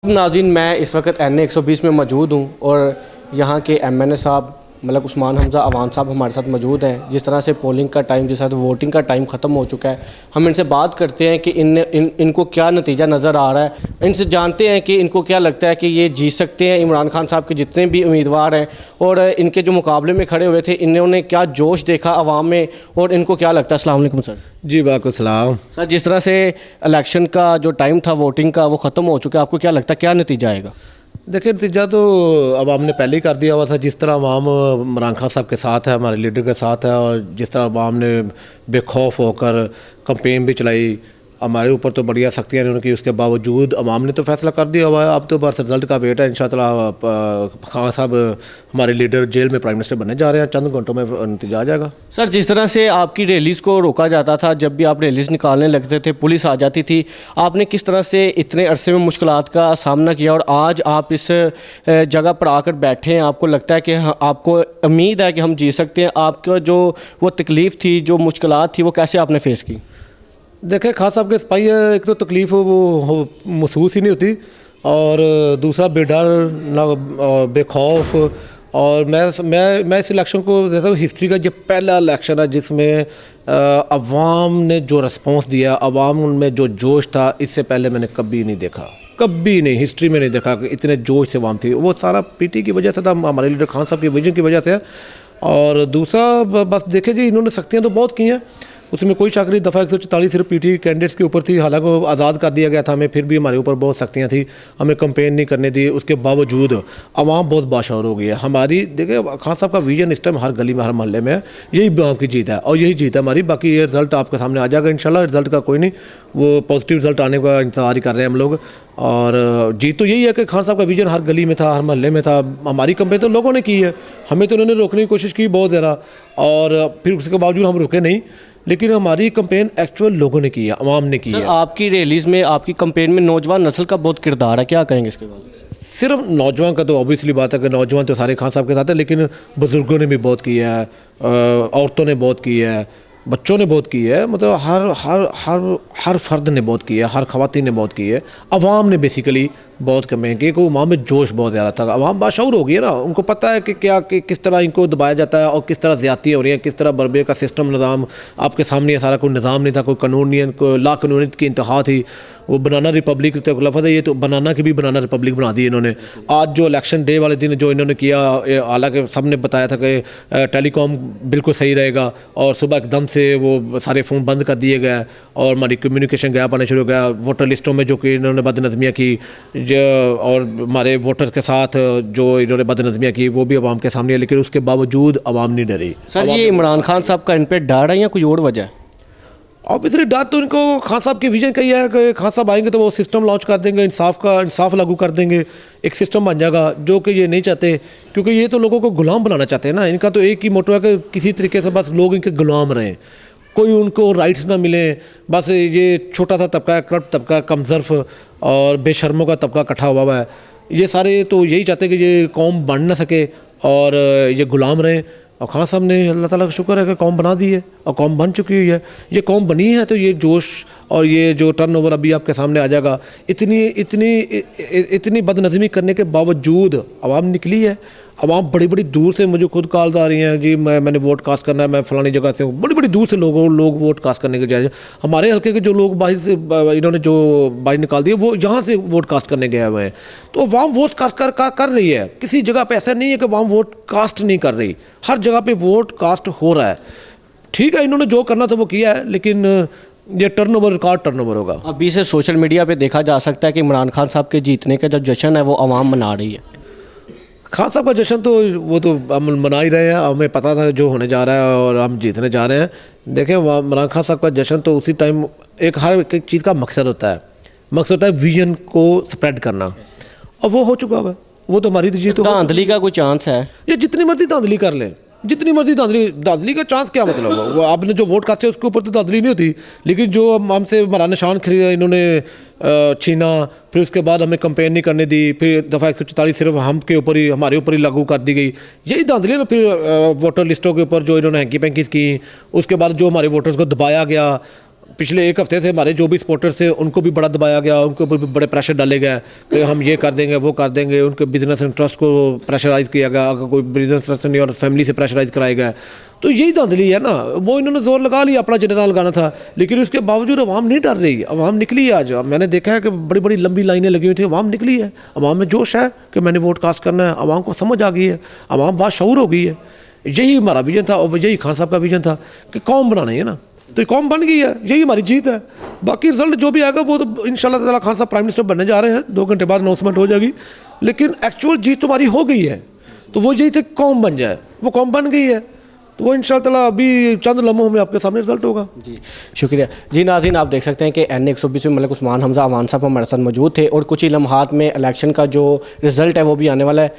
नाज़रीन, मैं इस वक्त NA 120 में मौजूद हूँ और यहाँ के MNA साहब मलक उस्मान हमज़ा अवान साहब हमारे साथ मौजूद हैं। जिस तरह से पोलिंग का टाइम, जिस तरह से वोटिंग का टाइम ख़त्म हो चुका है, हम इनसे बात करते हैं कि इनको क्या नतीजा नज़र आ रहा है। इनसे जानते हैं कि इनको क्या लगता है कि ये जीत सकते हैं। इमरान खान साहब के जितने भी उम्मीदवार हैं और इनके जो मुकाबले में खड़े हुए थे, इन्होंने क्या जोश देखा आवाम में और इनको क्या लगता है। अस्सलाम वालेकुम सर। जी वालेकुम सलाम। सर, जिस तरह से इलेक्शन का जो टाइम था वोटिंग का वो ख़त्म हो चुका है, आपको क्या लगता है क्या नतीजा आएगा? देखिए, नतीजा तो अवाम ने पहले ही कर दिया हुआ था। जिस तरह अवाम इमरान खान साहब के साथ है, हमारे लीडर के साथ है, और जिस तरह अवाम ने बेखौफ होकर कंपेन भी चलाई, हमारे ऊपर तो बढ़िया सख्तियाँ ने उनकी, उसके बावजूद अवाम ने तो फैसला कर दिया हुआ है। अब तो बस रिज़ल्ट का वेट है। इंशाअल्लाह खान साहब हमारे लीडर जेल में प्राइम मिनिस्टर बनने जा रहे हैं। चंद घंटों में नतीजा आ जाएगा। सर, जिस तरह से आपकी रैलीज़ को रोका जाता था, जब भी आप रैलीज़ निकालने लगते थे पुलिस आ जाती थी, आपने किस तरह से इतने अरसे में मुश्किलात का सामना किया और आज आप इस जगह पर आकर बैठे हैं, आपको लगता है कि आपको उम्मीद है कि हम जी सकते हैं? आपका जो वो तकलीफ़ थी, जो मुश्किलात थी, वो कैसे आपने फ़ेस की? देखें, खान साहब के सिपाही है, एक तो तकलीफ़ वो महसूस ही नहीं होती, और दूसरा बेडर ना बेखौफ। और मैं इस इलेक्शन को देखता हूँ, हिस्ट्री का जो पहला इलेक्शन है जिसमें अवाम ने जो रिस्पॉन्स दिया, अवाम उनमें जो जोश था, इससे पहले मैंने कभी नहीं देखा, कभी नहीं, हिस्ट्री में नहीं देखा कि इतने जोश से अवाम थी। वो सारा पीटी की वजह से था, हमारे लीडर खान साहब की विजन की वजह से है। और दूसरा बस देखे जी, इन्होंने सख्तियाँ तो बहुत की हैं, उसमें कोई शक नहीं। दफ़ा 144 सिर्फ पीटी कैंडिडेट्स के ऊपर थी, हालांकि वो आज़ाद कर दिया गया था हमें, फिर भी हमारे ऊपर बहुत सख्तियाँ थी, हमें कंपेन नहीं करने दी। उसके बावजूद आवाम बहुत बाशऊर हो गई है हमारी। देखिए, खान साहब का विजन इस टाइम हर गली में, हर मोहल्ले में है। यही आवाम की जीत है और यही जीत है हमारी। बाकी ये रिज़ल्ट आपके सामने आ जाएगा इंशाल्लाह। रिज़ल्ट का कोई नहीं, वो पॉजिटिव रिज़ल्ट आने का इंतज़ार ही कर रहे हैं हम लोग। और जीत तो यही है कि खान साहब का विजन हर गली में था, हर मोहल्ले में था। हमारी कंपेन तो लोगों ने की है, हमें तो उन्होंने रोकने की कोशिश की बहुत ज़्यादा, और फिर उसके बावजूद हम रुके नहीं। लेकिन हमारी कंपेन एक्चुअल लोगों ने की है, अवाम ने की है। आपकी रैलीज़ में, आपकी कंपेन में नौजवान नस्ल का बहुत किरदार है, क्या कहेंगे इसके बारे में? सिर्फ नौजवान का तो ऑब्वियसली बात है कि नौजवान तो सारे खान साहब के साथ है, लेकिन बुज़ुर्गों ने भी बहुत किया है, औरतों ने बहुत की है, बच्चों ने बहुत की है। मतलब हर हर हर हर फर्द ने बहुत की है, हर ख़वातीन ने बहुत की है। अवाम ने बेसिकली बहुत कमें कि अवाम में जोश बहुत ज़्यादा था। अवाम बाशऊर हो गई है ना, उनको पता है कि क्या कि किस तरह इनको दबाया जाता है और किस तरह ज़्यादती हो रही है, किस तरह बर्बे का सिस्टम निज़ाम आपके सामने है। सारा कोई निज़ाम नहीं था, कोई कानून नहीं, कोई लाकानूनियत की इंतहा थी। वो बनाना रिपब्लिक तो लफ्ज़ है, ये तो बनाना की भी बनाना रिपब्लिक बना दी इन्होंने। आज जो इलेक्शन डे वाले दिन जो इन्होंने किया, हालांकि सब ने बताया था कि टेलीकॉम बिल्कुल सही रहेगा, और सुबह एकदम से वो सारे फ़ोन बंद कर दिए गए और हमारी कम्युनिकेशन गैप आने शुरू हो गया। वोटर लिस्टों में जो कि इन्होंने बदनज़मियाँ की, और हमारे वोटर के साथ जो इन्होंने बदनज़मियाँ की, वो भी अवाम के सामने है। लेकिन उसके बावजूद अवाम नहीं डरी। सर, ये इमरान खान साहब का इन पर डर है या कोई और वजह है? ऑब्वियसली डर तो इनको खान साहब के विजन का ही है कि खान साहब आएंगे तो वो सिस्टम लॉन्च कर देंगे, इंसाफ लागू कर देंगे, एक सिस्टम बन जाएगा, जो कि ये नहीं चाहते। क्योंकि ये तो लोगों को गुलाम बनाना चाहते हैं ना। इनका तो एक ही मोटो है कि किसी तरीके से बस लोग इनके गुलाम रहें, कोई उनको राइट्स ना मिले। बस ये छोटा सा तबका है, करप्ट तबका, कमज़र्फ और बेशर्मों का तबका इकट्ठा हुआ है। ये सारे तो यही चाहते हैं कि ये कौम बढ़ ना सके और ये गुलाम रहें। और खान साहब ने, अल्लाह ताला का शुक्र है कि कौम बना दी है और कौम बन चुकी हुई है। ये कौम बनी है तो ये जोश और ये जो टर्नओवर अभी आपके सामने आ जाएगा। इतनी बदनज़मी करने के बावजूद आवाम निकली है। आवाम बड़ी बड़ी दूर से मुझे खुद कॉल्स आ रही हैं, जी मैंने वोट कास्ट करना है, मैं फ़लानी जगह से हूँ। बड़ी बड़ी दूर से लोग वोट कास्ट करने के जा रहे हैं। हमारे हल्के के जो लोग बाहर से इन्होंने जो बाहर निकाल दिए, वो यहाँ से वोट कास्ट करने गए हुए हैं। तो अवाम वोट कास्ट कर रही है। किसी जगह पे ऐसा नहीं है कि अवाम वोट कास्ट नहीं कर रही, हर जगह पे वोट कास्ट हो रहा है। ठीक है, इन्होंने जो करना था वो किया है, लेकिन ये टर्नओवर रिकॉर्ड टर्नओवर होगा। अभी से सोशल मीडिया पे देखा जा सकता है कि इमरान खान साहब के जीतने का जो जश्न है वो अवाम मना रही है। खान साहब का जश्न तो वो तो हम मना ही रहे हैं, हमें पता था जो होने जा रहा है और हम जीतने जा रहे हैं। देखें, इमरान खान साहब का जश्न तो उसी टाइम हर एक चीज़ का मकसद होता है विजन को स्प्रेड करना, और वो हो चुका है। वो तो हमारी जीत। धांधली का कोई चांस है? ये जितनी मर्जी धांधली कर लें, जितनी मर्जी धांधली का चांस क्या मतलब है? वो आपने जो वोट काटे उसके ऊपर तो धांधली नहीं होती। लेकिन जो हमसे हमारा निशान खरीदा इन्होंने छीना, फिर उसके बाद हमें कंपेन नहीं करने दी, फिर दफ़ा 144 सिर्फ हमारे ऊपर ही लागू कर दी गई। यही धांधली ना। फिर वोटर लिस्टों के ऊपर जो इन्होंने हैंकी पैंकीज की, उसके बाद जो हमारे वोटर्स को दबाया गया, पिछले एक हफ्ते से हमारे जो भी सपोर्टर्स थे उनको भी बड़ा दबाया गया, उनको भी बड़े प्रेशर डाले गए कि हम ये कर देंगे वो कर देंगे, उनके बिजनेस इंटरेस्ट को प्रेशराइज किया गया, अगर कोई बिजनेस इंटरेस्ट नहीं और फैमिली से प्रेशराइज कराया गया। तो यही धांधली है ना, वो इन्होंने जोर लगा लिया, अपना जनरल लगाना था, लेकिन उसके बावजूद अवाम नहीं डर रही। अवाम निकली है आज, मैंने देखा है कि बड़ी बड़ी लंबी लाइनें लगी हुई थी, अवाम निकली है, अवाम में जोश है कि मैंने वोट कास्ट करना है, अवाम को समझ आ गई है, अवाम बाशऊर हो गई है। यही हमारा विजन था और यही खान साहब का विजन था कि कौम बनानी है ना, तो कौम बन गई है, यही हमारी जीत है। बाकी रिजल्ट जो भी आएगा वो तो इंशाल्लाह ताला खान साहब प्राइम मिनिस्टर बनने जा रहे हैं, 2 घंटे बाद अनाउंसमेंट हो जाएगी, लेकिन एक्चुअल जीत तुम्हारी हो गई है। तो वो यही थे कौम बन जाए, वो कौम बन गई है, तो वो इंशाल्लाह ताला अभी चंद लम्हों में आपके सामने रिजल्ट होगा। जी शुक्रिया जी। नाज़रीन, आप देख सकते हैं कि NA 120 में मलिक उस्मान हमज़ा अवान साहब हमारे साथ मौजूद थे और कुछ ही लम्हात में इलेक्शन का जो रिज़ल्ट है वो भी आने वाला है।